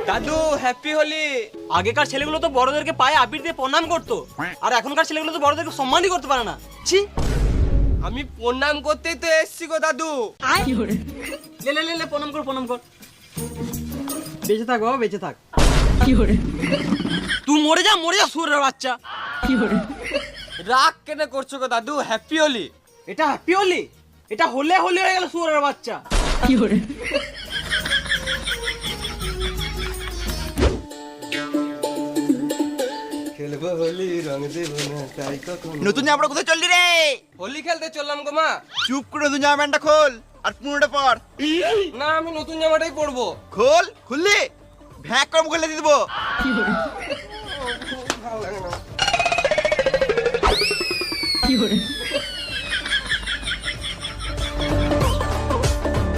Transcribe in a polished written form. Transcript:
দাদু হ্যাপি হোলি। আগেকার ছেলেগুলো তো বড়দেরকে পায়ে আবির দিয়ে প্রণাম করতো, আর এখনকার ছেলেগুলো তো বড়দেরকে সম্মানই করতে পারে না। ছি। আমি প্রণাম করতেই তো এসছি গো দাদু। লে লে লে লে, প্রণাম কর প্রণাম কর। বেঁচে থাক বাবা, বেঁচে থাক। তুই মরে যা সুরের বাচ্চা। রাগ কেন করছো গো দাদু? হ্যাপি হোলি। এটা হ্যাপি হোলি? এটা হলে হলে হয়ে গেল সুরের বাচ্চা। খেলবো হোলি রং দেব না তাই কখন। নতুন জামাটা কোথায় চললি রে? হোলি খেলতে চললাম গো মা। চুপ করে নতুন জামা প্যান্টটা খোল আর পুরোটা পর। না আমি নতুন জামাটাই পরবো। খোল, খুললি ভ্যাক করে মুখে দিয়ে দেবো। ভালো লাগে না।